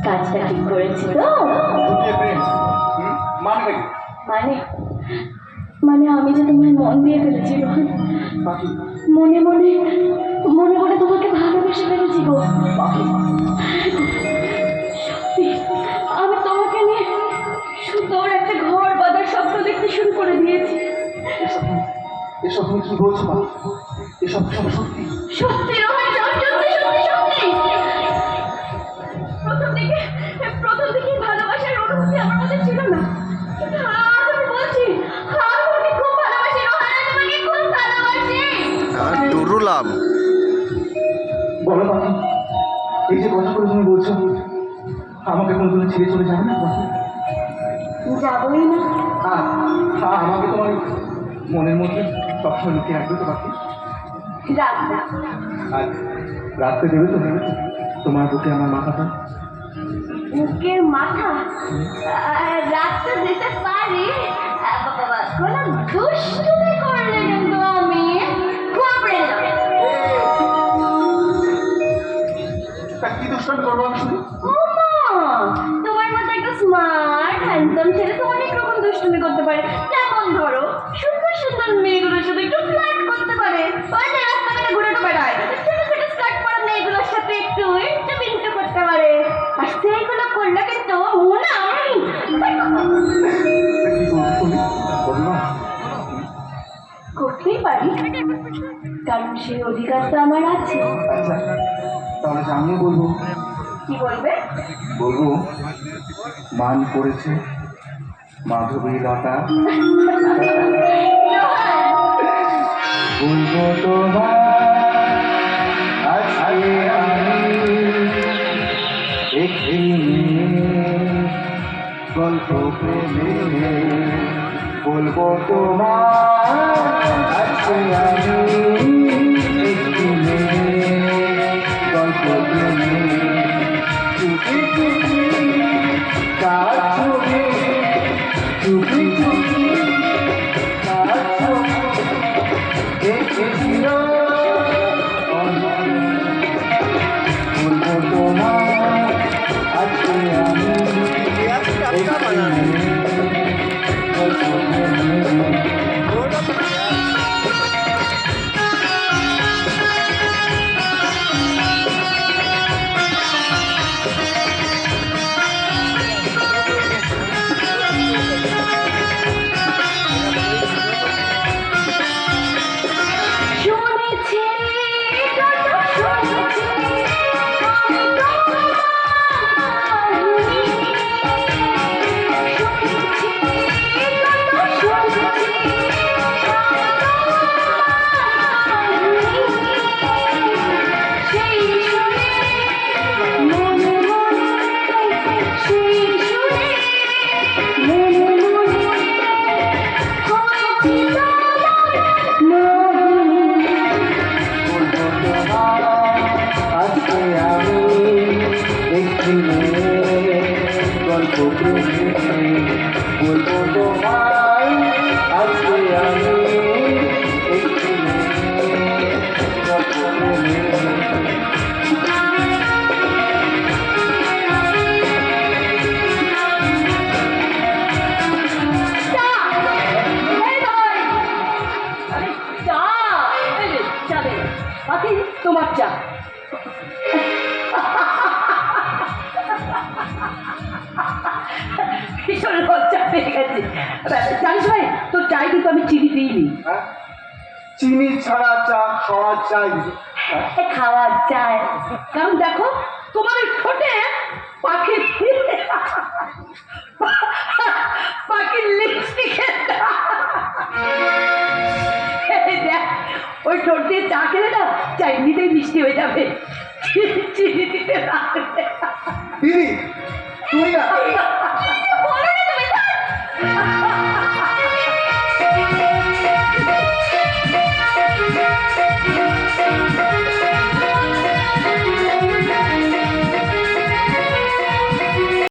কাজটা ঠিক করেছি তো? মানে মানে মানে আমি যে তোমায় মন দিয়ে ফেলেছি রোহন। মনে মনে মনে মনে তোমাকে ভালোবেসে ফেলেছি গো। সত্যি আমি তোমাকে নিয়ে সুন্দর একটা ঘর বাঁধার স্বপ্ন দেখতে শুরু করে দিয়েছি। এসব তুমি কি বলছো? এসব সব সত্যি? সত্যি রোহন, সত্যি সত্যি সত্যি। প্রথম দিকে ভালোবাসার অনুভূতি আমার মধ্যে ছিল না। আজ আমি বলছি, আজ আমি খুব ভালোবাসি রোহন, আমি তোমাকে খুব ভালোবাসি। টুরুলাম বলো পাখি, এই যে কথা করে তুমি বলছো আমাকে কোনোদিন ছেড়ে চলে যাবে না পাখি? যাবই না। আমাকে তোমার মনের মধ্যে সবসময় লুকিয়ে রাখবে তো পাখি? আর রাত্রে দেবে তো তোমার বুকে আমার মাথাটা? বুকের মাথা রাতটা দিতে পারি, কোনো দুষ্টুমি করলে কিন্তু আমি ঘাবড়ে যাব। কি দুষ্টামি করবো আমি শুধু? তোমার মতো একটা স্মার্ট হ্যান্ডসাম ছেলে তো অনেক রকম দুষ্টুমি করতে পারে। যেমন ধরো, সুন্দর সুন্দর মেয়েগুলোর সাথে একটু ফ্লার্ট করতে পারে। ওই যে রাস্তাঘাটে ঘুরে বেড়ায়, ছোট ছোট স্কার্ট পরা মেয়েগুলোর সাথে একটু বিন্টু করতে পারে। আর সেইগুলো করলে কিন্তু মনে করতেই পারি, কারণ সেই অধিকার তো আমার আছে। আচ্ছা, তাহলে আমিও বলবো। কি বলবে? বলবো মান করেছে মাধবী লতা, বলবো তোমার আজকে আমি একটি গল্প প্রেমে, বলবো তোমার আজকে আমি একটি গল্প প্রেমে, চুপি চুপি তার ছবি, চুপি চুপি তার ছবি দেখেছিল। বলবো তোমার আজকে আমি গল্প প্রেমে। গল্প প্রেমে, বলবো তোমায় আজকে আমি একটি গল্প প্রেমে। তোমার চা। ভীষণ লজ্জা পেয়ে গেছে। জানিস ভাই, তোর চাই কিন্তু আমি চিনি দিইনি। চিনি ছাড়া চা খাওয়া চাই? খাওয়ার চাই, কারণ দেখো তোমার ঠোঁটে পাখির পাখির লিপস্টিকের দেখ, ওই ঠোঁট দিয়ে চা খেলে না চা এমনিতেই মিষ্টি হয়ে যাবে। চিনি দিতে লাগবে। দিদি তুমি না বলো না তুমি।